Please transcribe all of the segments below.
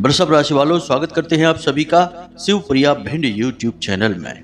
वृषभ राशि वालों, स्वागत करते हैं आप सभी का शिवप्रिया भिंड यूट्यूब चैनल में।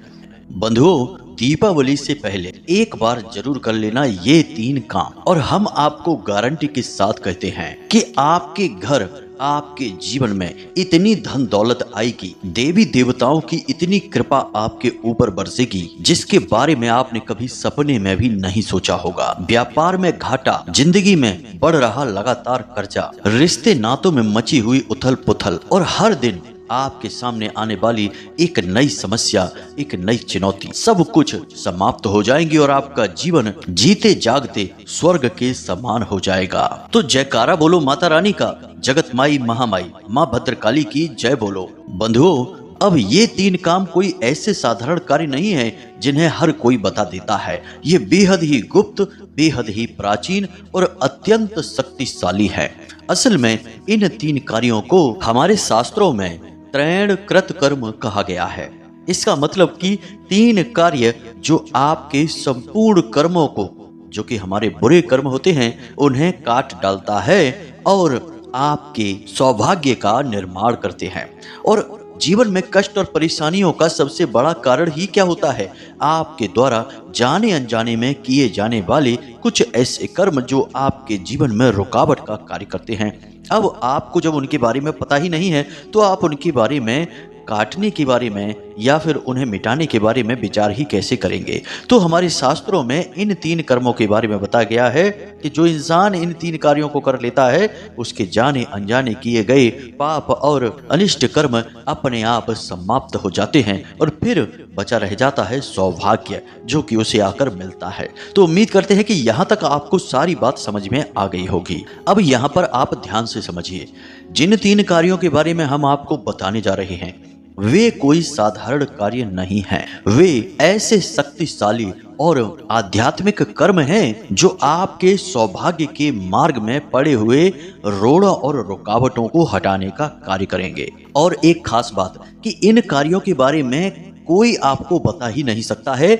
बंधुओं, दीपावली से पहले एक बार जरूर कर लेना ये 3 काम, और हम आपको गारंटी के साथ कहते हैं कि आपके घर, आपके जीवन में इतनी धन दौलत आएगी, देवी देवताओं की इतनी कृपा आपके ऊपर बरसेगी जिसके बारे में आपने कभी सपने में भी नहीं सोचा होगा। व्यापार में घाटा, जिंदगी में बढ़ रहा लगातार कर्जा, रिश्ते नातों में मची हुई उथल पुथल, और हर दिन आपके सामने आने वाली एक नई समस्या, एक नई चुनौती, सब कुछ समाप्त हो जाएंगी और आपका जीवन जीते जागते स्वर्ग के समान हो जाएगा। तो जयकारा बोलो माता रानी का, जगत माई महामाई माँ भद्रकाली की जय बोलो। बंधुओं, अब ये 3 काम कोई ऐसे साधारण कार्य नहीं है जिन्हें हर कोई बता देता है। ये बेहद ही गुप्त, बेहद ही प्राचीन और अत्यंत शक्तिशाली है। असल में इन 3 कार्यों को हमारे शास्त्रों में त्रैण कृत कर्म कहा गया है। इसका मतलब कि 3 कार्य जो आपके संपूर्ण कर्मों को, जो कि हमारे बुरे कर्म होते हैं, उन्हें काट डालता है और आपके सौभाग्य का निर्माण करते हैं। और जीवन में कष्ट और परेशानियों का सबसे बड़ा कारण ही क्या होता है? आपके द्वारा जाने अनजाने में किए जाने वाले कुछ ऐसे कर्म जो आपके जीवन में रुकावट का कार्य करते हैं। अब आपको जब उनके बारे में पता ही नहीं है तो आप उनके बारे में काटने के बारे में या फिर उन्हें मिटाने के बारे में विचार ही कैसे करेंगे? तो हमारे शास्त्रों में इन 3 कर्मों के बारे में बताया गया है कि जो इंसान इन 3 कार्यों को कर लेता है उसके जाने अनजाने किए गए पाप और अनिष्ट कर्म अपने आप समाप्त हो जाते हैं और फिर बचा रह जाता है सौभाग्य, जो कि उसे आकर मिलता है। तो उम्मीद करते हैं कि यहाँ तक आपको सारी बात समझ में आ गई होगी। अब यहाँ पर आप ध्यान से समझिए, जिन 3 कार्यों के बारे में हम आपको बताने जा रहे हैं वे कोई साधारण कार्य नहीं हैं। वे ऐसे शक्तिशाली और आध्यात्मिक कर्म हैं जो आपके सौभाग्य के मार्ग में पड़े हुए रोड़ों और रुकावटों को हटाने का कार्य करेंगे। और एक खास बात कि इन कार्यों के बारे में कोई आपको बता ही नहीं सकता है,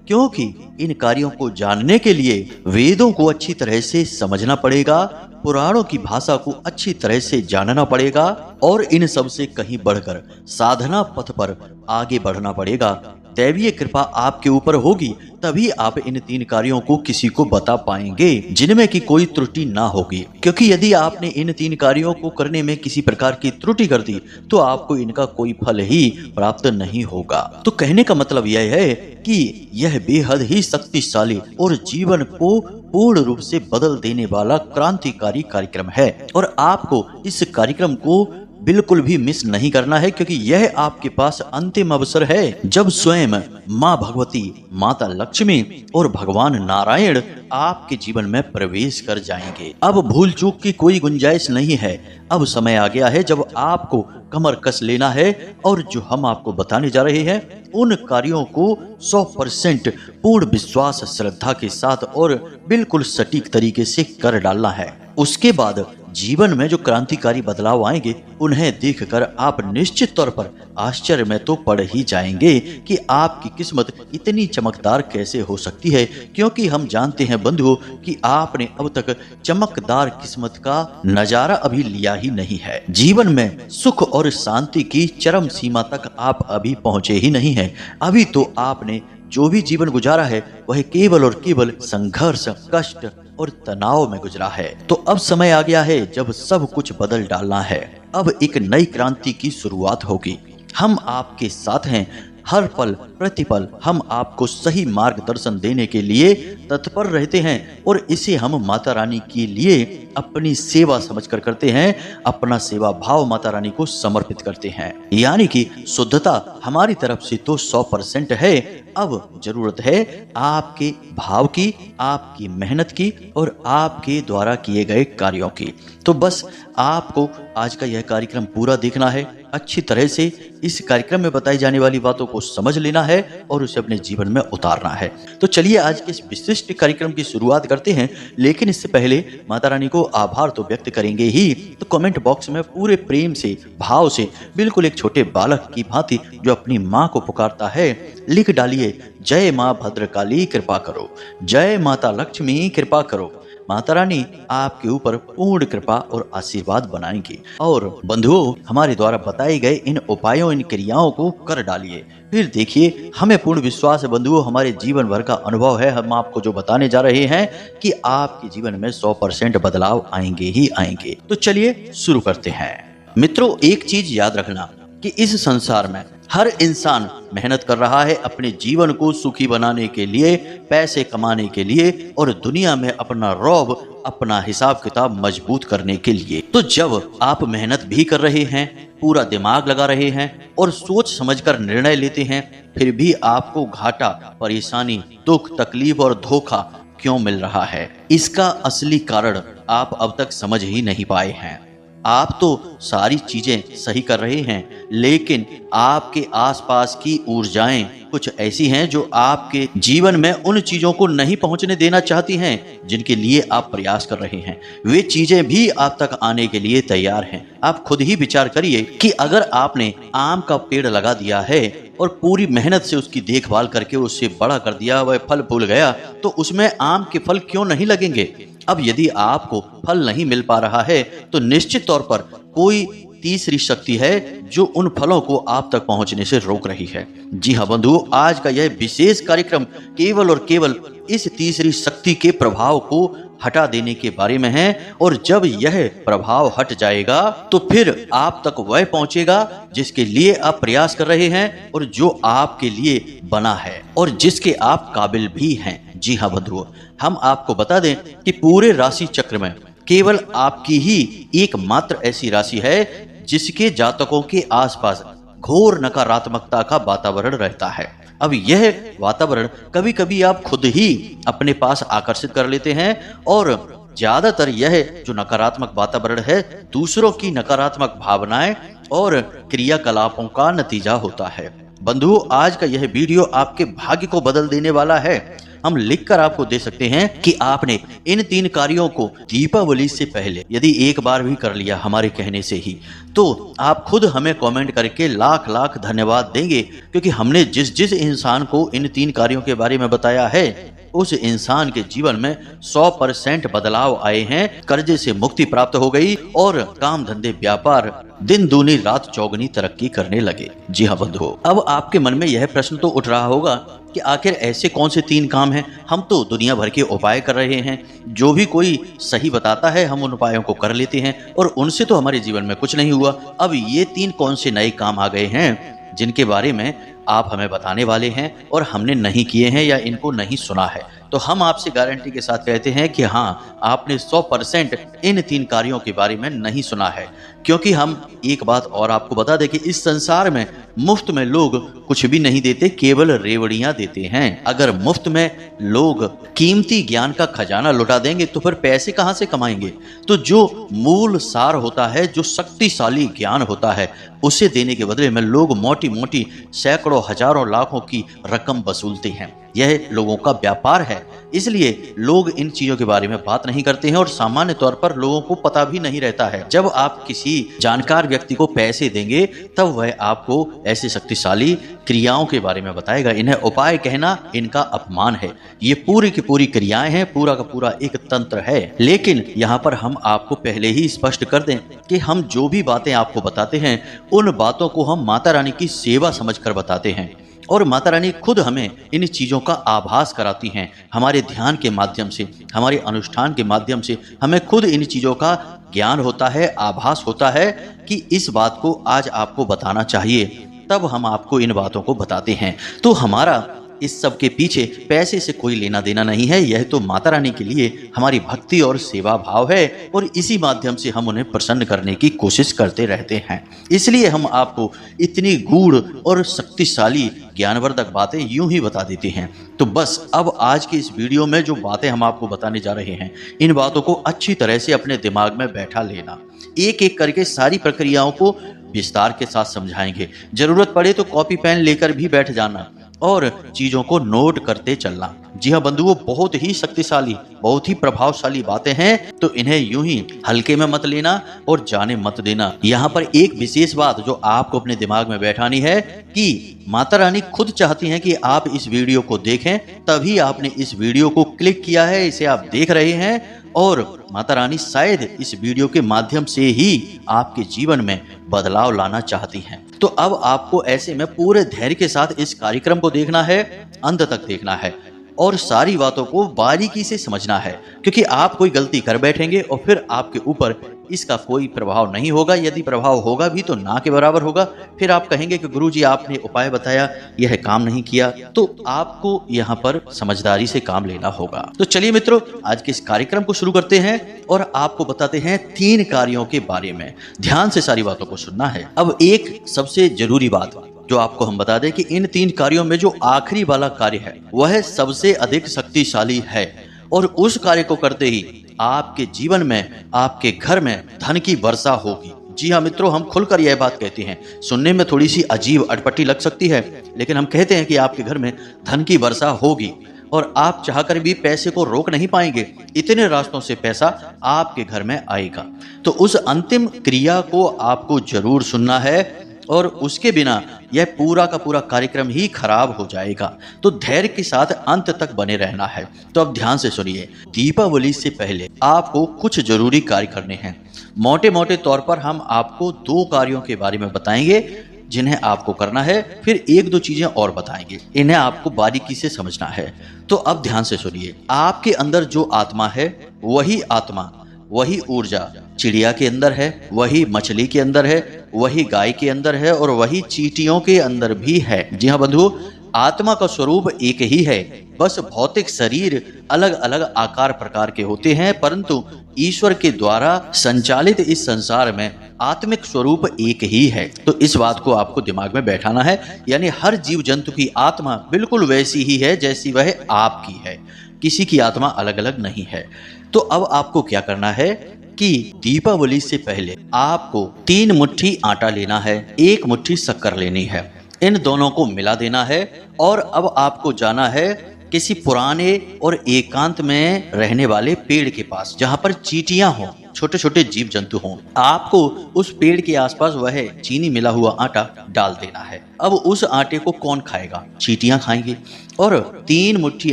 क्योंकि इन कार्यों को जानने के लिए वेदों को अच्छी तरह से समझना पड़ेगा, पुराणों की भाषा को अच्छी तरह से जानना पड़ेगा और इन सब से कहीं बढ़कर साधना पथ पर आगे बढ़ना पड़ेगा। दैवीय कृपा आपके ऊपर होगी तभी आप इन 3 कार्यों को किसी को बता पाएंगे जिनमें की कोई त्रुटि ना होगी। क्योंकि यदि आपने इन 3 कार्यों को करने में किसी प्रकार की त्रुटि कर दी तो आपको इनका कोई फल ही प्राप्त नहीं होगा। तो कहने का मतलब यह है कि यह बेहद ही शक्तिशाली और जीवन को पूर्ण रूप से बदल देने वाला क्रांतिकारी कार्यक्रम है और आपको इस कार्यक्रम को बिल्कुल भी मिस नहीं करना है, क्योंकि यह आपके पास अंतिम अवसर है जब स्वयं माँ भगवती, माता लक्ष्मी और भगवान नारायण आपके जीवन में प्रवेश कर जाएंगे। अब भूल चूक की कोई गुंजाइश नहीं है। अब समय आ गया है जब आपको कमर कस लेना है और जो हम आपको बताने जा रहे हैं उन कार्यों को 100% पूर्ण विश्वास, श्रद्धा के साथ और बिल्कुल सटीक तरीके से कर डालना है। उसके बाद जीवन में जो क्रांतिकारी बदलाव आएंगे उन्हें देखकर आप निश्चित तौर पर आश्चर्य में तो पड़ ही जाएंगे कि आपकी किस्मत इतनी चमकदार कैसे हो सकती है, क्योंकि हम जानते हैं बंधुओं कि आपने अब तक चमकदार किस्मत का नजारा अभी लिया ही नहीं है। जीवन में सुख और शांति की चरम सीमा तक आप अभी पहुंचे ही नहीं हैं। अभी तो आपने जो भी जीवन गुजारा है वह केवल और केवल संघर्ष, कष्ट और तनाव में गुजरा है। तो अब समय आ गया है जब सब कुछ बदल डालना है। अब एक नई क्रांति की शुरुआत होगी। हम आपके साथ हैं। हर पल प्रतिपल हम आपको सही मार्गदर्शन देने के लिए तत्पर रहते हैं और इसे हम माता रानी के लिए अपनी सेवा समझकर करते हैं। अपना सेवा भाव माता रानी को समर्पित करते हैं। यानी कि शुद्धता हमारी तरफ से तो 100% है। अब जरूरत है आपके भाव की, आपकी मेहनत की और आपके द्वारा किए गए कार्यों की। तो बस आपको आज का यह कार्यक्रम पूरा देखना है, अच्छी तरह से इस कार्यक्रम में बताई जाने वाली बातों को समझ लेना है और उसे अपने जीवन में उतारना है। तो चलिए आज के इस विशिष्ट कार्यक्रम की शुरुआत करते हैं, लेकिन इससे पहले माता रानी को आभार तो व्यक्त करेंगे ही, तो कमेंट बॉक्स में पूरे प्रेम से, भाव से, बिल्कुल एक छोटे बालक की भांति जो अपनी माँ को पुकारता है, लिख डालिए जय माँ भद्रकाली कृपा करो, जय माता लक्ष्मी कृपा करो, माता रानी आपके ऊपर पूर्ण कृपा और आशीर्वाद बनाएंगे। और बंधुओं, हमारे द्वारा बताए गए इन उपायों, इन क्रियाओं को कर डालिए, फिर देखिए हमें पूर्ण विश्वास है बंधुओं, हमारे जीवन भर का अनुभव है, हम आपको जो बताने जा रहे हैं कि आपके जीवन में 100% बदलाव आएंगे ही आएंगे। तो चलिए शुरू करते हैं। मित्रों, एक चीज याद रखना कि इस संसार में हर इंसान मेहनत कर रहा है अपने जीवन को सुखी बनाने के लिए, पैसे कमाने के लिए और दुनिया में अपना रौब, अपना हिसाब किताब मजबूत करने के लिए। तो जब आप मेहनत भी कर रहे हैं, पूरा दिमाग लगा रहे हैं और सोच समझकर निर्णय लेते हैं, फिर भी आपको घाटा, परेशानी, दुख, तकलीफ और धोखा क्यों मिल रहा है? इसका असली कारण आप अब तक समझ ही नहीं पाए हैं। आप तो सारी चीजें सही कर रहे हैं, लेकिन आपके आसपास की ऊर्जाएं कुछ ऐसी हैं जो आपके जीवन में उन चीजों को नहीं पहुंचने देना चाहती हैं जिनके लिए आप प्रयास कर रहे हैं। वे चीजें भी आप तक आने के लिए तैयार हैं। आप खुद ही विचार करिए कि अगर आपने आम का पेड़ लगा दिया है और पूरी मेहनत से उसकी देखभाल करके उससे बड़ा कर दिया, वह फल फूल गया, तो उसमें आम के फल क्यों नहीं लगेंगे? अब यदि आपको फल नहीं मिल पा रहा है तो निश्चित तौर पर कोई तीसरी शक्ति है जो उन फलों को आप तक पहुंचने से रोक रही है। जी हाँ बंधुओं, आज का यह विशेष कार्यक्रम केवल और केवल इस तीसरी शक्ति के प्रभाव को हटा देने के बारे में है। और जब यह प्रभाव हट जाएगा तो फिर आप तक वह पहुंचेगा जिसके लिए आप प्रयास कर रहे हैं और जो आपके लिए बना है और जिसके आप काबिल भी हैं। जी हाँ बंधुओं, हम आपको बता दें कि पूरे राशि चक्र में केवल आपकी ही एकमात्र ऐसी राशि है जिसके जातकों के आसपास घोर नकारात्मकता का वातावरण रहता है। अब यह वातावरण कभी कभी आप खुद ही अपने पास आकर्षित कर लेते हैं और ज्यादातर यह जो नकारात्मक वातावरण है दूसरों की नकारात्मक भावनाएं और क्रियाकलापों का नतीजा होता है। बंधुओं, आज का यह वीडियो आपके भाग्य को बदल देने वाला है। हम लिखकर आपको दे सकते हैं कि आपने इन 3 कार्यों को दीपावली से पहले यदि एक बार भी कर लिया हमारे कहने से ही, तो आप खुद हमें कमेंट करके लाख लाख धन्यवाद देंगे, क्योंकि हमने जिस जिस इंसान को इन 3 कार्यों के बारे में बताया है उस इंसान के जीवन में 100% बदलाव आए हैं, कर्जे से मुक्ति प्राप्त हो गई और काम धंधे व्यापार दिन दूनी रात चौगनी तरक्की करने लगे। जी हाँ बंधुओं, अब आपके मन में यह प्रश्न तो उठ रहा होगा कि आखिर ऐसे कौन से 3 काम हैं? हम तो दुनिया भर के उपाय कर रहे हैं, जो भी कोई सही बताता है हम उन उपायों को कर लेते हैं और उनसे तो हमारे जीवन में कुछ नहीं हुआ। अब ये 3 कौन से नए काम आ गए हैं जिनके बारे में आप हमें बताने वाले हैं और हमने नहीं किए हैं या इनको नहीं सुना है? तो हम आपसे गारंटी के साथ कहते हैं कि हाँ, आपने 100% इन 3 कार्यों के बारे में नहीं सुना है। क्योंकि हम एक बात और आपको बता दें कि इस संसार में मुफ्त में लोग कुछ भी नहीं देते, केवल रेवड़ियां देते हैं। अगर मुफ्त में लोग कीमती ज्ञान का खजाना लुटा देंगे तो फिर पैसे कहां से कमाएंगे? तो जो मूल सार होता है, जो शक्तिशाली ज्ञान होता है, उसे देने के बदले में लोग मोटी मोटी सैकड़ों हजारों लाखों की रकम वसूलते हैं। यह लोगों का व्यापार है, इसलिए लोग इन चीजों के बारे में बात नहीं करते हैं और सामान्य तौर पर लोगों को पता भी नहीं रहता है। जब आप किसी जानकार व्यक्ति को पैसे देंगे तब वह आपको ऐसी शक्तिशाली क्रियाओं के बारे में बताएगा। इन्हें उपाय कहना इनका अपमान है। ये पूरी की पूरी क्रियाएं हैं, पूरा का पूरा एक तंत्र है। लेकिन यहाँ पर हम आपको पहले ही स्पष्ट कर दें कि हम जो भी बातें आपको बताते हैं उन बातों को हम माता रानी की सेवा समझकर बताते हैं और माता रानी खुद हमें इन चीज़ों का आभास कराती हैं। हमारे ध्यान के माध्यम से, हमारे अनुष्ठान के माध्यम से हमें खुद इन चीज़ों का ज्ञान होता है, आभास होता है कि इस बात को आज आपको बताना चाहिए, तब हम आपको इन बातों को बताते हैं। तो हमारा इस सब के पीछे पैसे से कोई लेना देना नहीं है। यह तो माता रानी के लिए हमारी भक्ति और सेवा भाव है और इसी माध्यम से हम उन्हें प्रसन्न करने की कोशिश करते रहते हैं। इसलिए हम आपको इतनी गूढ़ और शक्तिशाली ज्ञानवर्धक बातें यूं ही बता देते हैं। तो बस अब आज के इस वीडियो में जो बातें हम आपको बताने जा रहे हैं, इन बातों को अच्छी तरह से अपने दिमाग में बैठा लेना। एक एक करके सारी प्रक्रियाओं को विस्तार के साथ समझाएंगे। जरूरत पड़े तो कॉपी पेन लेकर भी बैठ जाना और चीजों को नोट करते चलना। जी हाँ बंधुओं, बहुत ही शक्तिशाली, बहुत ही प्रभावशाली बातें हैं, तो इन्हें यूं ही हल्के में मत लेना और जाने मत देना। यहाँ पर एक विशेष बात जो आपको अपने दिमाग में बैठानी है कि माता रानी खुद चाहती हैं कि आप इस वीडियो को देखें, तभी आपने इस वीडियो को क्लिक किया है, इसे आप देख रहे हैं और माता रानी शायद इस वीडियो के माध्यम से ही आपके जीवन में बदलाव लाना चाहती हैं। तो अब आपको ऐसे में पूरे धैर्य के साथ इस कार्यक्रम को देखना है, अंत तक देखना है और सारी बातों को बारीकी से समझना है, क्योंकि आप कोई गलती कर बैठेंगे और फिर आपके ऊपर इसका कोई प्रभाव नहीं होगा। यदि प्रभाव होगा भी तो ना के बराबर होगा। फिर आप कहेंगे कि गुरुजी आपने उपाय बताया, यह काम नहीं किया। तो आपको यहाँ पर समझदारी से काम लेना होगा। तो चलिए मित्रों, आज के इस कार्यक्रम को शुरू करते हैं और आपको बताते हैं 3 कार्यों के बारे में। ध्यान से सारी बातों को सुनना है। अब एक सबसे जरूरी बात जो आपको हम बता दें कि इन 3 कार्यों में जो आखिरी वाला कार्य है वह सबसे अधिक शक्तिशाली है और उस कार्य को करते ही आपके जीवन में, आपके घर में धन की वर्षा होगी। जी हाँ मित्रों, हम खुलकर यह बात कहते हैं। सुनने में थोड़ी सी अजीब अटपटी लग सकती है, लेकिन हम कहते हैं कि आपके घर में धन की वर्षा होगी और आप चाहकर भी पैसे को रोक नहीं पाएंगे। इतने रास्तों से पैसा आपके घर में आएगा। तो उस अंतिम क्रिया को आपको जरूर सुनना है और उसके बिना यह पूरा का पूरा कार्यक्रम ही खराब हो जाएगा। तो धैर्य के साथ अंत तक बने रहना है। तो अब ध्यान से सुनिए, दीपावली से पहले आपको कुछ जरूरी कार्य करने हैं। मोटे मोटे तौर पर हम आपको 2 कार्यों के बारे में बताएंगे जिन्हें आपको करना है, फिर 1-2 चीजें और बताएंगे। इन्हें आपको बारीकी से समझना है। तो अब ध्यान से सुनिए, आपके अंदर जो आत्मा है वही आत्मा, वही ऊर्जा चिड़िया के अंदर है, वही मछली के अंदर है, वही गाय के अंदर है और वही चींटियों के अंदर भी है। जी हाँ बंधुओं, आत्मा का स्वरूप एक ही है, बस भौतिक शरीर अलग अलग आकार प्रकार के होते हैं, परंतु ईश्वर के द्वारा संचालित इस संसार में आत्मिक स्वरूप एक ही है। तो इस बात को आपको दिमाग में बैठाना है। यानी हर जीव जंतु की आत्मा बिल्कुल वैसी ही है जैसी वह आपकी है, किसी की आत्मा अलग अलग नहीं है। तो अब आपको क्या करना है कि दीपावली से पहले आपको 3 मुट्ठी आटा लेना है, 1 मुट्ठी शक्कर लेनी है, इन दोनों को मिला देना है और अब आपको जाना है किसी पुराने और एकांत में रहने वाले पेड़ के पास, जहां पर चींटियां हों, छोटे छोटे जीव जंतु हों। आपको उस पेड़ के आसपास वह चीनी मिला हुआ आटा डाल देना है। अब उस आटे को कौन खाएगा? चींटियां खाएंगी। और 3 मुट्ठी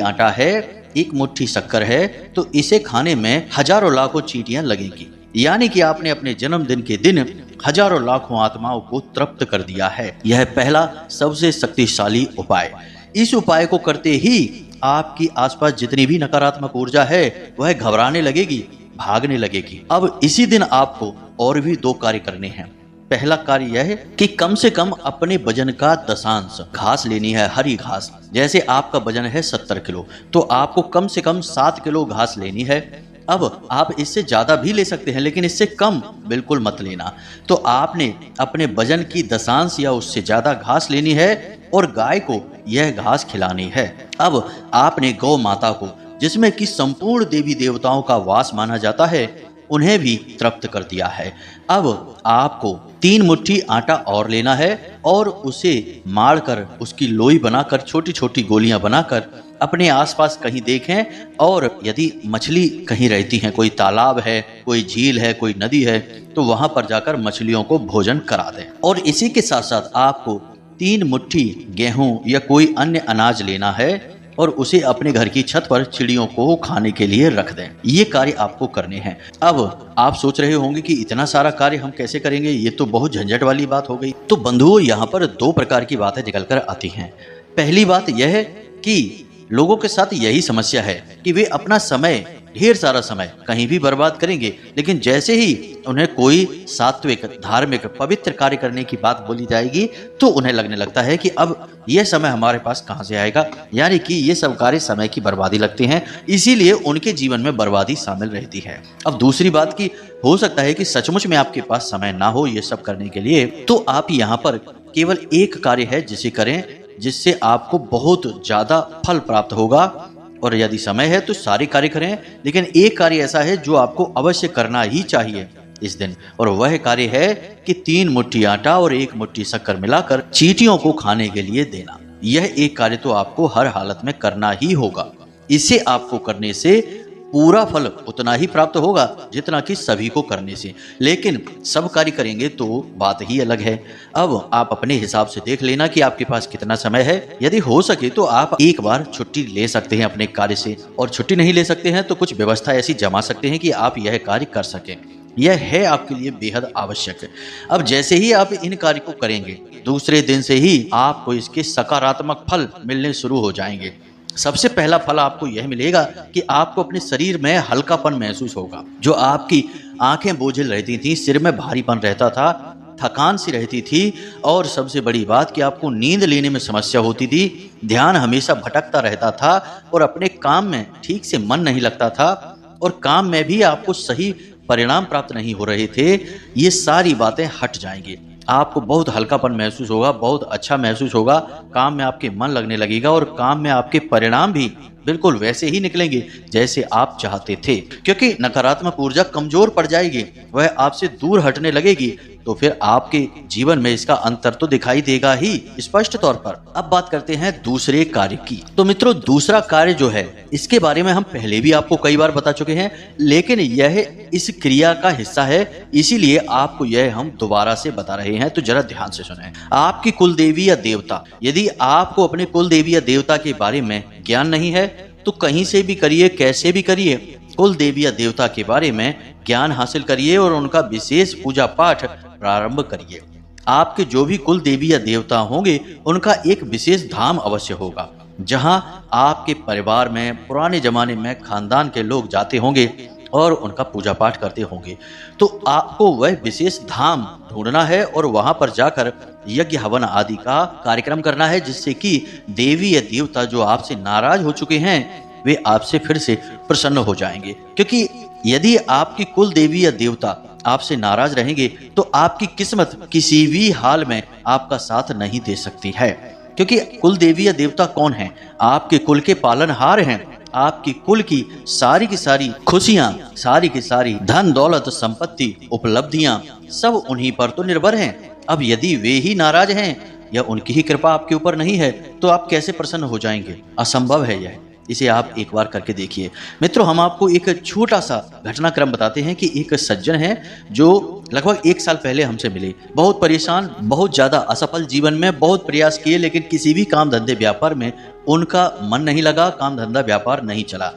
आटा है, 1 मुट्ठी शक्कर है, तो इसे खाने में हजारों लाखों चींटियां लगेंगी। यानी कि आपने अपने जन्मदिन के दिन हजारों लाखों आत्माओं को तृप्त कर दिया है। यह पहला सबसे शक्तिशाली उपाय। इस उपाय को करते ही आपकी आसपास जितनी भी नकारात्मक ऊर्जा है वह घबराने लगेगी, भागने लगेगी। अब इसी दिन आपको और भी 2 कार्य करने हैं। पहला कार्य यह है कि कम से कम अपने वजन का 10अंश घास लेनी है, हरी घास। जैसे आपका वजन है 70 किलो, तो आपको कम से कम 7 किलो घास लेनी है। अब आप इससे ज्यादा भी ले सकते हैं, लेकिन इससे कम बिल्कुल मत लेना। तो आपने अपने वजन की 10अंश या उससे ज्यादा घास लेनी है और गाय को यह घास खिलानी है। अब आपने गौ माता को, जिसमें कि संपूर्ण देवी देवताओं का वास माना जाता है, उन्हें भी तृप्त कर दिया है। अब आपको 3 मुट्ठी आटा और लेना है और उसे मारकर उसकी लोई बनाकर, छोटी छोटी गोलियां बनाकर अपने आसपास कहीं देखें, और यदि मछली कहीं रहती हैं, कोई तालाब है, कोई झील है, कोई नदी है, तो वहां पर जाकर मछलियों को भोजन करा दें। और इसी के साथ साथ आपको 3 मुट्ठी गेहूं या कोई अन्य अनाज लेना है और उसे अपने घर की छत पर चिड़ियों को खाने के लिए रख दें। ये कार्य आपको करने हैं। अब आप सोच रहे होंगे कि इतना सारा कार्य हम कैसे करेंगे, ये तो बहुत झंझट वाली बात हो गई। तो बंधुओं, यहाँ पर 2 प्रकार की बातें निकल कर आती हैं। पहली बात यह है कि लोगों के साथ यही समस्या है कि वे अपना समय, ढेर सारा समय कहीं भी बर्बाद करेंगे, लेकिन जैसे ही उन्हें कोई सात्विक, धार्मिक, पवित्र कार्य करने की बात बोली जाएगी तो उन्हें लगने लगता है कि अब यह समय हमारे पास कहां से आएगा। यानी कि ये सब कार्य समय की बर्बादी लगते हैं, इसीलिए उनके जीवन में बर्बादी शामिल रहती है। अब दूसरी बात की, हो सकता है कि सचमुच में आपके पास समय ना हो ये सब करने के लिए, तो आप यहाँ पर केवल एक कार्य है जिसे करें, जिससे आपको बहुत ज्यादा फल प्राप्त होगा। और यदि समय है तो सारे कार्य करें, लेकिन एक कार्य ऐसा है जो आपको अवश्य करना ही चाहिए इस दिन, और वह कार्य है कि 3 मुट्ठी आटा और 1 मुट्ठी शक्कर मिलाकर चींटियों को खाने के लिए देना। यह एक कार्य तो आपको हर हालत में करना ही होगा। इसे आपको करने से पूरा फल उतना ही प्राप्त होगा जितना कि सभी को करने से, लेकिन सब कार्य करेंगे तो बात ही अलग है। अब आप अपने हिसाब से देख लेना कि आपके पास कितना समय है। यदि हो सके तो आप एक बार छुट्टी ले सकते हैं अपने कार्य से, और छुट्टी नहीं ले सकते हैं तो कुछ व्यवस्था ऐसी जमा सकते हैं कि आप यह कार्य कर सकें। यह है आपके लिए बेहद आवश्यक। अब जैसे ही आप इन कार्य को करेंगे, दूसरे दिन से ही आपको इसके सकारात्मक फल मिलने शुरू हो जाएंगे। सबसे पहला फल आपको यह मिलेगा कि आपको अपने शरीर में हल्कापन महसूस होगा। जो आपकी आंखें बोझिल रहती थी, सिर में भारीपन रहता था, थकान सी रहती थी, और सबसे बड़ी बात कि आपको नींद लेने में समस्या होती थी, ध्यान हमेशा भटकता रहता था और अपने काम में ठीक से मन नहीं लगता था, और काम में भी आपको सही परिणाम प्राप्त नहीं हो रहे थे, ये सारी बातें हट जाएंगी। आपको बहुत हल्कापन महसूस होगा, बहुत अच्छा महसूस होगा, काम में आपके मन लगने लगेगा और काम में आपके परिणाम भी बिल्कुल वैसे ही निकलेंगे जैसे आप चाहते थे, क्योंकि नकारात्मक ऊर्जा कमजोर पड़ जाएगी, वह आपसे दूर हटने लगेगी। तो फिर आपके जीवन में इसका अंतर तो दिखाई देगा ही स्पष्ट तौर पर। अब बात करते हैं दूसरे कार्य की। तो मित्रों, दूसरा कार्य जो है, इसके बारे में हम पहले भी आपको कई बार बता चुके हैं, लेकिन यह इस क्रिया का हिस्सा है, इसीलिए आपको यह हम दोबारा से बता रहे हैं। तो जरा ध्यान से सुनें। आपकी कुल देवी या देवता, यदि आपको अपने कुल देवी या देवता के बारे में ज्ञान नहीं है तो कहीं से भी करिए, कैसे भी करिए, कुल देवी या देवता के बारे में ज्ञान हासिल करिए और उनका विशेष पूजा पाठ प्रारंभ करिए। आपके जो भी कुल देवी या देवता होंगे उनका एक विशेष धाम अवश्य होगा, जहां आपके परिवार में पुराने जमाने में खानदान के लोग जाते होंगे और उनका पूजा पाठ करते होंगे। तो आपको वह विशेष धाम ढूंढना है और वहां पर जाकर यज्ञ हवन आदि का कार्यक्रम करना है, जिससे कि देवी या देवता जो आपसे नाराज हो चुके हैं वे आपसे फिर से प्रसन्न हो जाएंगे। क्योंकि यदि आपकी कुल देवी या देवता आपसे नाराज रहेंगे तो आपकी किस्मत किसी भी हाल में आपका साथ नहीं दे सकती है। क्योंकि कुल देवी या देवता कौन है? आपके कुल के पालनहार हैं। आपकी कुल की सारी खुशियां, सारी की सारी धन दौलत संपत्ति उपलब्धियां सब उन्हीं पर तो निर्भर हैं। अब यदि वे ही नाराज हैं या उनकी ही कृपा आपके ऊपर नहीं है तो आप कैसे प्रसन्न हो जाएंगे? असंभव है यह। इसे आप एक बार करके देखिए। मित्रों, हम आपको एक छोटा सा घटनाक्रम बताते हैं कि एक सज्जन है जो लगभग 1 साल पहले हमसे मिले। बहुत परेशान, बहुत ज्यादा असफल जीवन में, बहुत प्रयास किए लेकिन किसी भी काम धंधे व्यापार में उनका मन नहीं लगा, काम धंधा व्यापार नहीं चला।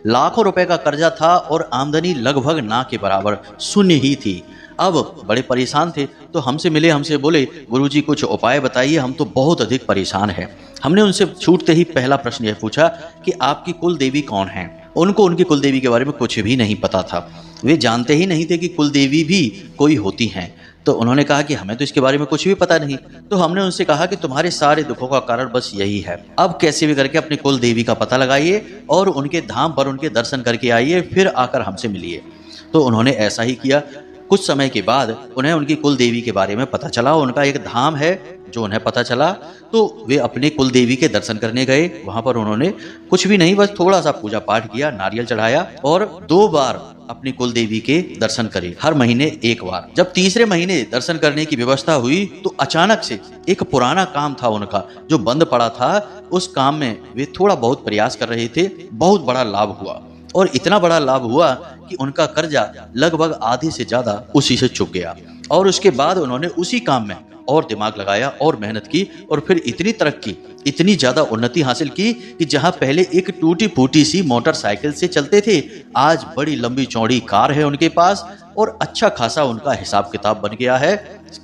लाखों रुपए का कर्जा था और आमदनी लगभग ना के बराबर, शून्य ही थी। अब बड़े परेशान थे तो हमसे मिले, हमसे बोले, गुरुजी कुछ उपाय बताइए, हम तो बहुत अधिक परेशान हैं। हमने उनसे छूटते ही पहला प्रश्न यह पूछा कि आपकी कुल देवी कौन है? उनको उनकी कुल देवी के बारे में कुछ भी नहीं पता था। वे जानते ही नहीं थे कि कुल देवी भी कोई होती हैं। तो उन्होंने कहा कि हमें तो इसके बारे में कुछ भी पता नहीं। तो हमने उनसे कहा कि तुम्हारे सारे दुखों का कारण बस यही है। अब कैसे भी करके अपनी कुल देवी का पता लगाइए और उनके धाम पर उनके दर्शन करके आइए, फिर आकर हमसे मिलिए। तो उन्होंने ऐसा ही किया। कुछ समय के बाद उन्हें उनकी कुल देवी के बारे में पता चला। उनका एक धाम है जो उन्हें पता चला, तो वे अपने कुल देवी के दर्शन करने गए। वहां पर उन्होंने कुछ भी नहीं, बस थोड़ा सा पूजा पाठ किया, नारियल चढ़ाया और 2 बार अपनी कुल देवी के दर्शन करे, हर महीने 1 बार। जब तीसरे महीने दर्शन करने की व्यवस्था हुई तो अचानक से एक पुराना काम था उनका जो बंद पड़ा था, उस काम में वे थोड़ा बहुत प्रयास कर रहे थे। बहुत बड़ा लाभ हुआ और इतना बड़ा लाभ हुआ कि उनका कर्जा लगभग आधे से ज्यादा उसी से चुक गया। और उसके बाद उन्होंने उसी काम में और दिमाग लगाया और मेहनत की और फिर इतनी तरक्की, इतनी ज्यादा उन्नति हासिल की कि जहां पहले एक टूटी फूटी सी मोटरसाइकिल से चलते थे, आज बड़ी लंबी चौड़ी कार है उनके पास और अच्छा खासा उनका हिसाब किताब बन गया है।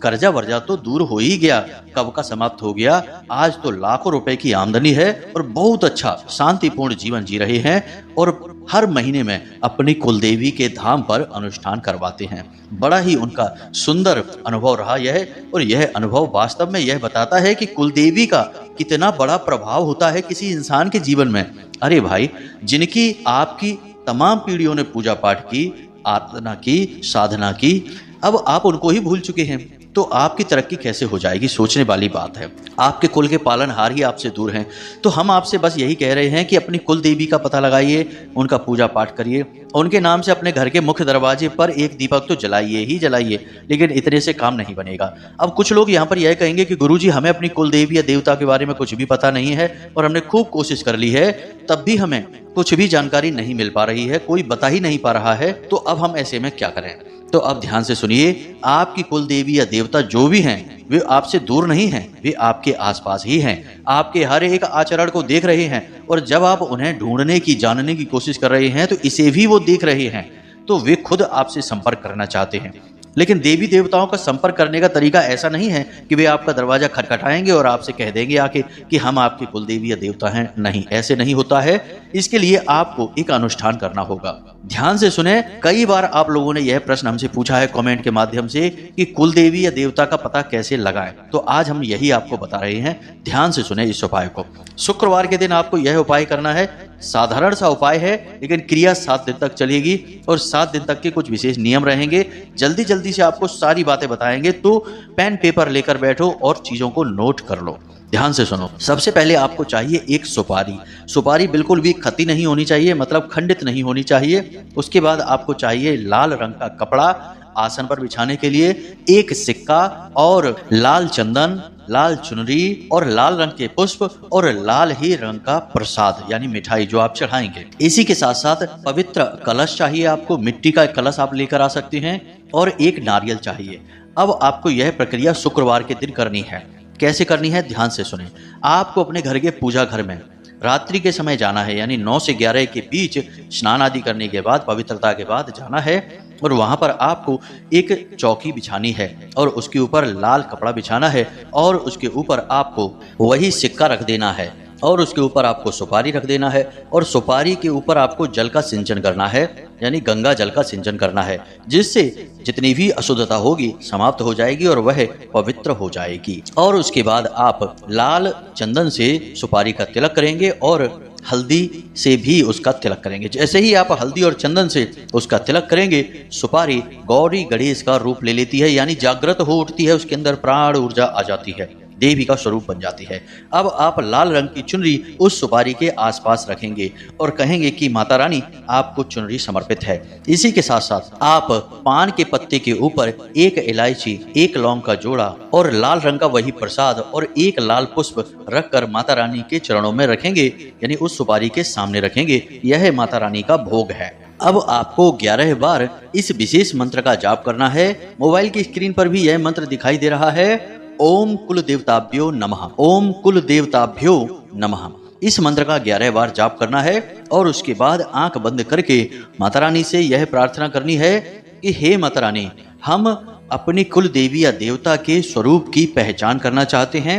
कर्जा वर्जा तो दूर हो ही गया, कब का समाप्त हो गया। आज तो लाखों रुपए की आमदनी है और बहुत अच्छा शांतिपूर्ण जीवन जी रहे हैं और हर महीने में अपनी कुलदेवी के धाम पर अनुष्ठान करवाते हैं। बड़ा ही उनका सुंदर अनुभव रहा यह, और यह अनुभव वास्तव में यह बताता है कि कुलदेवी का कितना बड़ा प्रभाव होता है किसी इंसान के जीवन में। अरे भाई, जिनकी आपकी तमाम पीढ़ियों ने पूजा पाठ की, आराधना की, साधना की, अब आप उनको ही भूल चुके हैं। तो आपकी तरक्की कैसे हो जाएगी, सोचने वाली बात है। आपके कुल के पालनहार ही आपसे दूर हैं। तो हम आपसे बस यही कह रहे हैं कि अपनी कुल देवी का पता लगाइए, उनका पूजा पाठ करिए, उनके नाम से अपने घर के मुख्य दरवाजे पर एक दीपक तो जलाइए ही जलाइए। लेकिन इतने से काम नहीं बनेगा। अब कुछ लोग यहाँ पर यह कहेंगे कि गुरुजी हमें अपनी कुल देवी या देवता के बारे में कुछ भी पता नहीं है और हमने खूब कोशिश कर ली है, तब भी हमें कुछ भी जानकारी नहीं मिल पा रही है, कोई बता ही नहीं पा रहा है, तो अब हम ऐसे में क्या करें। तो अब ध्यान से सुनिए, आपकी कुल देवी या देवता जो भी हैं वे आपसे दूर नहीं हैं, वे आपके आसपास ही हैं, आपके हर एक आचरण को देख रहे हैं। और जब आप उन्हें ढूंढने की, जानने की कोशिश कर रहे हैं तो इसे भी वो देख रहे हैं। तो वे खुद आपसे संपर्क करना चाहते हैं। लेकिन देवी देवताओं का संपर्क करने का तरीका ऐसा नहीं है कि वे आपका दरवाजा खटखटाएंगे और आपसे कह देंगे आके कि हम आपके कुल देवी या देवता हैं। नहीं, ऐसे नहीं होता है। इसके लिए आपको एक अनुष्ठान करना होगा। ध्यान से सुने, कई बार आप लोगों ने यह प्रश्न हमसे पूछा है कमेंट के माध्यम से कि कुल देवी या देवता का पता कैसे लगाएं। तो आज हम यही आपको बता रहे हैं। ध्यान से सुने इस उपाय को। शुक्रवार के दिन आपको यह उपाय करना है। साधारण सा उपाय है, लेकिन क्रिया 7 दिन तक चलेगी और 7 दिन तक के कुछ विशेष नियम रहेंगे। जल्दी जल्दी से आपको सारी बातें बताएंगे, तो पेन पेपर लेकर बैठो और चीजों को नोट कर लो। ध्यान से सुनो। सबसे पहले आपको चाहिए एक सुपारी। सुपारी बिल्कुल भी खती नहीं होनी चाहिए, मतलब खंडित नहीं होनी चाहिए। उसके बाद आपको चाहिए लाल रंग का कपड़ा आसन पर बिछाने के लिए, एक सिक्का और लाल चंदन, लाल चुनरी और लाल रंग के पुष्प और लाल ही रंग का प्रसाद यानी मिठाई जो आप चढ़ाएंगे। इसी के साथ साथ पवित्र कलश चाहिए आपको, मिट्टी का कलश आप लेकर आ सकते हैं, और एक नारियल चाहिए। अब आपको यह प्रक्रिया शुक्रवार के दिन करनी है। कैसे करनी है, ध्यान से सुने। आपको अपने घर के पूजा घर में रात्रि के समय जाना है, यानी 9 से 11 के बीच स्नान आदि करने के बाद, पवित्रता के बाद जाना है, और वहां पर आपको एक चौकी बिछानी है और उसके ऊपर लाल कपड़ा बिछाना है और उसके ऊपर आपको वही सिक्का रख देना है और उसके ऊपर आपको सुपारी रख देना है और सुपारी के ऊपर आपको जल का सिंचन करना है, यानी गंगा जल का सिंचन करना है, जिससे जितनी भी अशुद्धता होगी समाप्त हो जाएगी और वह पवित्र हो जाएगी। और उसके बाद आप लाल चंदन से सुपारी का तिलक करेंगे और हल्दी से भी उसका तिलक करेंगे। जैसे ही आप हल्दी और चंदन से उसका तिलक करेंगे, सुपारी गौरी गणेश का रूप ले लेती है, यानी जागृत हो उठती है, उसके अंदर प्राण ऊर्जा आ जाती है, देवी का स्वरूप बन जाती है। अब आप लाल रंग की चुनरी उस सुपारी के आसपास रखेंगे और कहेंगे कि माता रानी आपको चुनरी समर्पित है। इसी के साथ साथ आप पान के पत्ते के ऊपर एक इलायची, एक लौंग का जोड़ा और लाल रंग का वही प्रसाद और एक लाल पुष्प रखकर माता रानी के चरणों में रखेंगे, यानी उस सुपारी के सामने रखेंगे। यह माता रानी का भोग है। अब आपको 11 बार इस विशेष मंत्र का जाप करना है। मोबाइल की स्क्रीन पर भी यह मंत्र दिखाई दे रहा है, ओम कुल देवताभ्यो नमः, ओम कुल देवताभ्यो नमः। इस मंत्र का 11 बार जाप करना है और उसके बाद आंख बंद करके माता रानी से यह प्रार्थना करनी है कि हे माता रानी, हम अपनी कुल देवी या देवता के स्वरूप की पहचान करना चाहते हैं।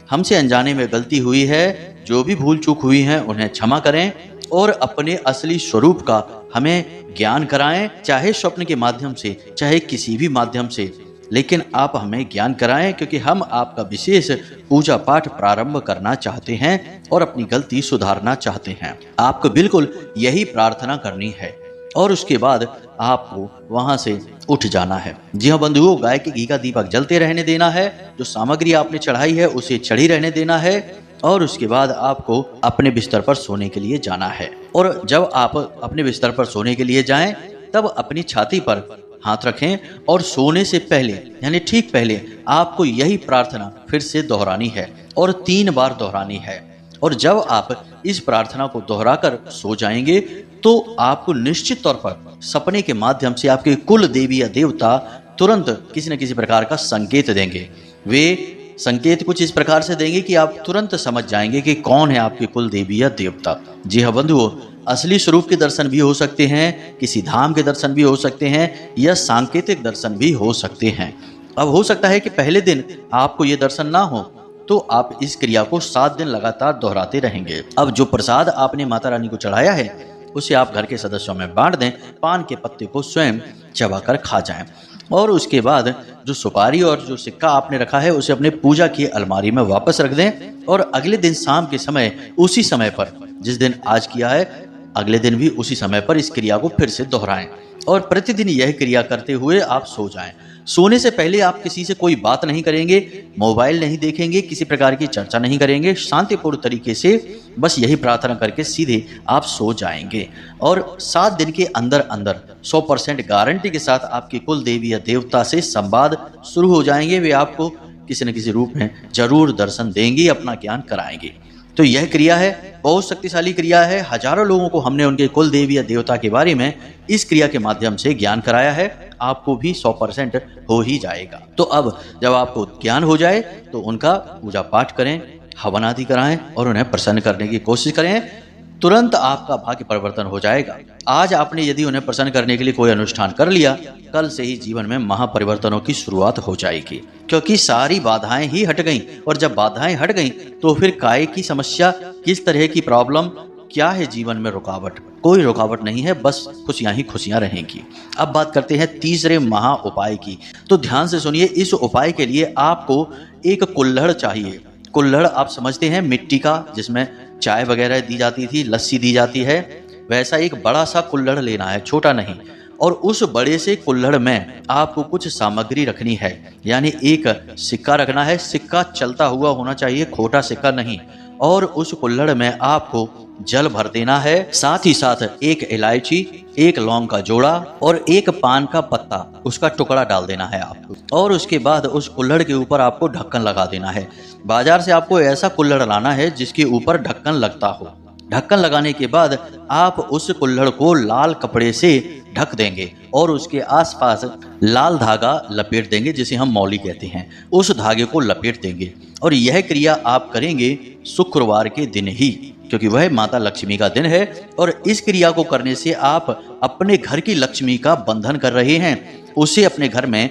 हमसे अनजाने में गलती हुई है, जो भी भूल चूक हुई है उन्हें क्षमा करें और अपने असली स्वरूप का हमें ज्ञान कराएं, चाहे स्वप्न के माध्यम से, चाहे किसी भी माध्यम से, लेकिन आप हमें ज्ञान कराएं, क्योंकि हम आपका विशेष पूजा पाठ प्रारंभ करना चाहते हैं और अपनी गलती सुधारना चाहते हैं। आपको बिल्कुल यही प्रार्थना करनी है और उसके बाद आपको वहां से उठ जाना है। जी हाँ बंधुओं, गाय के घी का दीपक जलते रहने देना है, जो सामग्री आपने चढ़ाई है उसे चढ़ी रहने देना है और उसके बाद आपको अपने बिस्तर पर सोने के लिए जाना है। और जब आप अपने बिस्तर पर सोने के लिए जाएं, तब अपनी छाती पर हाथ रखें और सोने से पहले, यानी ठीक पहले, आपको यही प्रार्थना फिर से दोहरानी है और 3 बार दोहरानी है। और जब आप इस प्रार्थना को दोहराकर सो जाएंगे तो आपको निश्चित तौर पर सपने के माध्यम से आपके कुल देवी या देवता तुरंत किसी न किसी प्रकार का संकेत देंगे। वे संकेत कुछ इस प्रकार से देंगे कि आप तुरंत समझ जाएंगे कि कौन है आपके कुल देवी या देवता। जी हाँ बंधुओं, असली स्वरूप के दर्शन भी हो सकते हैं, किसी धाम के दर्शन भी हो सकते हैं या सांकेतिक दर्शन भी हो सकते हैं। अब हो सकता है कि पहले दिन आपको ये दर्शन ना हो, तो आप इस क्रिया को 7 दिन लगातार दोहराते रहेंगे। अब जो प्रसाद आपने माता रानी को चढ़ाया है उसे आप घर के सदस्यों में बांट दें, पान के पत्ते को स्वयं चबाकर खा जाएं और उसके बाद जो सुपारी और जो सिक्का आपने रखा है उसे अपने पूजा की अलमारी में वापस रख दें और अगले दिन शाम के समय उसी समय पर, जिस दिन आज किया है, अगले दिन भी उसी समय पर इस क्रिया को फिर से दोहराएं और प्रतिदिन यह क्रिया करते हुए आप सो जाएं। सोने से पहले आप किसी से कोई बात नहीं करेंगे, मोबाइल नहीं देखेंगे, किसी प्रकार की चर्चा नहीं करेंगे, शांतिपूर्ण तरीके से बस यही प्रार्थना करके सीधे आप सो जाएंगे। और 7 दिन के अंदर अंदर 100% गारंटी के साथ आपके कुल देवी या देवता से संवाद शुरू हो जाएंगे। वे आपको किसी न किसी रूप में जरूर दर्शन देंगी, अपना ज्ञान कराएंगे। तो यह क्रिया है, बहुत शक्तिशाली क्रिया है। हजारों लोगों को हमने उनके कुल देवी या देवता के बारे में इस क्रिया के माध्यम से ज्ञान कराया है। आपको भी 100% हो ही जाएगा। तो अब जब आपको ज्ञान हो जाए तो उनका पूजा पाठ करें, हवन आदि कराएं और उन्हें प्रसन्न करने की कोशिश करें। तुरंत आपका भाग्य परिवर्तन हो जाएगा। आज आपने यदि उन्हें प्रसन्न करने के लिए कोई अनुष्ठान कर लिया, कल से ही जीवन में महापरिवर्तनों की शुरुआत हो जाएगी, क्योंकि सारी बाधाएं ही हट गईं। और जब बाधाएं हट गईं तो फिर काय की समस्या, किस तरह की प्रॉब्लम, क्या है जीवन में रुकावट? कोई रुकावट नहीं है, बस खुशियां ही खुशियां रहेंगी। अब बात करते हैं तीसरे महा उपाय की। तो ध्यान से सुनिए, इस उपाय के लिए आपको एक कुल्हड़ चाहिए। कुल्हड़ आप समझते हैं, मिट्टी का, जिसमें चाय वगैरह दी जाती थी, लस्सी दी जाती है, वैसा एक बड़ा सा कुल्हड़ लेना है, छोटा नहीं। और उस बड़े से कुल्हड़ में आपको कुछ सामग्री रखनी है, यानी एक सिक्का रखना है। सिक्का चलता हुआ होना चाहिए, खोटा सिक्का नहीं। और उस कुल्हड़ में आपको जल भर देना है। साथ ही साथ एक इलायची, एक लौंग का जोड़ा और एक पान का पत्ता, उसका टुकड़ा डाल देना है आपको। और उसके बाद उस कुल्हड़ के ऊपर आपको ढक्कन लगा देना है। बाजार से आपको ऐसा कुल्हड़ लाना है जिसके ऊपर ढक्कन लगता हो। ढक्कन लगाने के बाद आप उस कुल्हड़ को लाल कपड़े से ढक देंगे और उसके आसपास लाल धागा लपेट देंगे, जिसे हम मौली कहते हैं। उस धागे को लपेट देंगे और यह क्रिया आप करेंगे शुक्रवार के दिन ही, क्योंकि वह माता लक्ष्मी का दिन है। और इस क्रिया को करने से आप अपने घर की लक्ष्मी का बंधन कर रहे हैं, उसे अपने घर में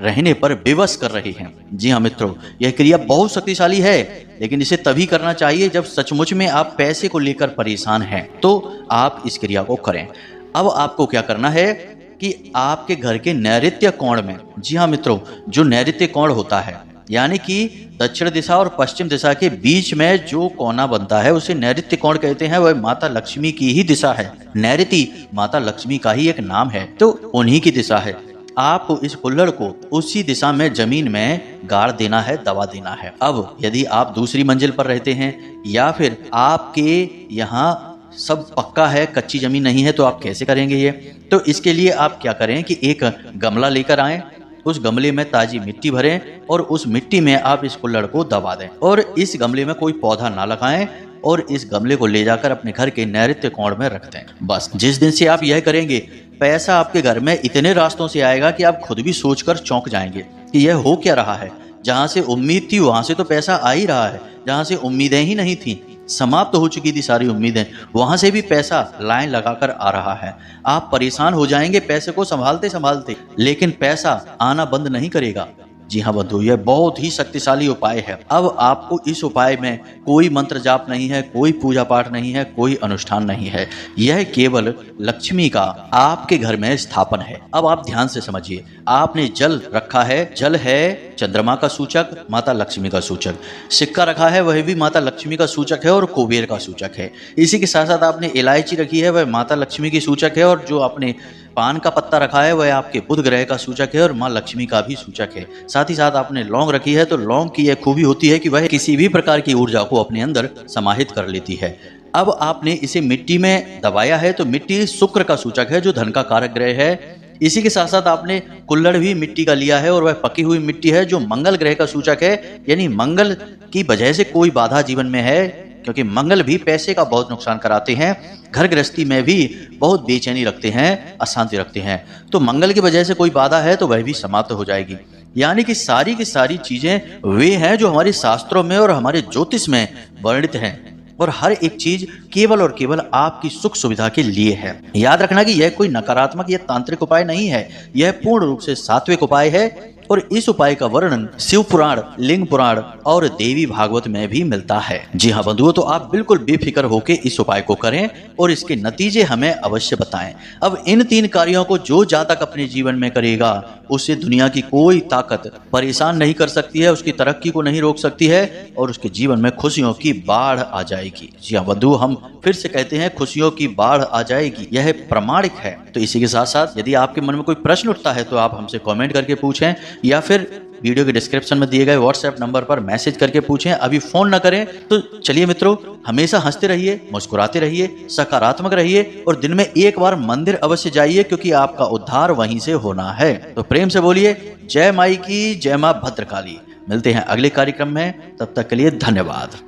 रहने पर विवश कर रहे हैं। जी हाँ मित्रों, यह क्रिया बहुत शक्तिशाली है, लेकिन इसे तभी करना चाहिए जब सचमुच में आप पैसे को लेकर परेशान हैं, तो आप इस क्रिया को करें। अब आपको क्या करना है कि आपके घर के नैऋत्य कोण में, जी हाँ मित्रों, जो नैऋत्य कोण होता है, यानी कि दक्षिण दिशा और पश्चिम दिशा के बीच में जो कोना बनता है, उसे नैऋत्य कोण कहते हैं। वह माता लक्ष्मी की ही दिशा है। नैऋति माता लक्ष्मी का ही एक नाम है, तो उन्हीं की दिशा है। आपको इस कुल्हड़ को उसी दिशा में जमीन में गाड़ देना है, दबा देना है। अब यदि आप दूसरी मंजिल पर रहते हैं या फिर आपके यहाँ सब पक्का है, कच्ची जमीन नहीं है, तो आप कैसे करेंगे ये? तो इसके लिए आप क्या करें कि एक गमला लेकर आएं, उस गमले में ताजी मिट्टी भरें और उस मिट्टी में आप इस कुल्हड़ को दबा दें। और इस गमले में कोई पौधा ना लगाएं और इस गमले को ले जाकर अपने घर के नैऋत्य कोण में रख दें। बस जिस दिन से आप यह करेंगे, पैसा आपके घर में इतने रास्तों से आएगा कि आप खुद भी सोचकर चौंक जाएंगे कि यह हो क्या रहा है। जहां से उम्मीद थी वहां से तो पैसा आ ही रहा है, जहां से उम्मीदें ही नहीं थी, समाप्त हो चुकी थी सारी उम्मीदें, वहां से भी पैसा लाइन लगाकर आ रहा है। आप परेशान हो जाएंगे पैसे को संभालते संभालते, लेकिन पैसा आना बंद नहीं करेगा। जी हाँ बंधु, यह बहुत ही शक्तिशाली उपाय है। अब आपको इस उपाय में कोई मंत्र जाप नहीं है, कोई पूजा पाठ नहीं है, कोई अनुष्ठान नहीं है। यह केवल लक्ष्मी का आपके घर में स्थापन है। अब आप ध्यान से समझिए, आपने जल रखा है, जल है चंद्रमा का सूचक, माता लक्ष्मी का सूचक। सिक्का रखा है, वह भी माता लक्ष्मी का सूचक है और कुबेर का सूचक है। इसी के साथ साथ आपने इलायची रखी है, वह माता लक्ष्मी की सूचक है। और जो आपने पान का पत्ता रखा है, वह आपके बुध ग्रह का सूचक है और माँ लक्ष्मी का भी सूचक है। साथ ही साथ आपने लौंग रखी है, तो लौंग की यह खूबी होती है कि वह किसी भी प्रकार की ऊर्जा को अपने अंदर समाहित कर लेती है। अब आपने इसे मिट्टी में दबाया है, तो मिट्टी शुक्र का सूचक है, जो धन का कारक ग्रह है। इसी के साथ साथ आपने कुल्हड़ भी मिट्टी का लिया है और वह पकी हुई मिट्टी है, जो मंगल ग्रह का सूचक है। यानी मंगल की वजह से कोई बाधा जीवन में है, क्योंकि मंगल भी पैसे का बहुत नुकसान कराते हैं, घर गृहस्थी में भी बहुत बेचैनी रखते हैं, अशांति रखते हैं। तो मंगल की वजह से कोई बाधा है तो वह भी समाप्त हो जाएगी। यानी कि सारी की सारी चीजें वे हैं जो हमारे शास्त्रों में और हमारे ज्योतिष में वर्णित हैं, और हर एक चीज केवल और केवल आपकी सुख सुविधा के लिए है। याद रखना कि यह कोई नकारात्मक या तांत्रिक उपाय नहीं है, यह पूर्ण रूप से सात्विक उपाय है। और इस उपाय का वर्णन शिव पुराण, लिंग पुराण और देवी भागवत में भी मिलता है। जी हाँ बंधुओं, तो आप बिल्कुल बेफिक्र होकर इस उपाय को करें और इसके नतीजे हमें अवश्य बताएं। अब इन 3 कार्यों को जो जातक अपने जीवन में करेगा उसे दुनिया की कोई ताकत परेशान नहीं कर सकती है, उसकी तरक्की को नहीं रोक सकती है और उसके जीवन में खुशियों की बाढ़ आ जाएगी। जी हाँ बंधु, हम फिर से कहते हैं खुशियों की बाढ़ आ जाएगी, यह प्रमाणिक है। तो इसी के साथ साथ यदि आपके मन में कोई प्रश्न उठता है तो आप हमसे कमेंट करके पूछें या फिर वीडियो के डिस्क्रिप्शन में दिए गए व्हाट्सएप नंबर पर मैसेज करके पूछें। अभी फोन ना करें। तो चलिए मित्रों, हमेशा हंसते रहिए, मुस्कुराते रहिए, सकारात्मक रहिए और दिन में एक बार मंदिर अवश्य जाइए, क्योंकि आपका उद्धार वहीं से होना है। तो प्रेम से बोलिए जय माई की, जय मां भद्रकाली। मिलते हैं अगले कार्यक्रम में, तब तक के लिए धन्यवाद।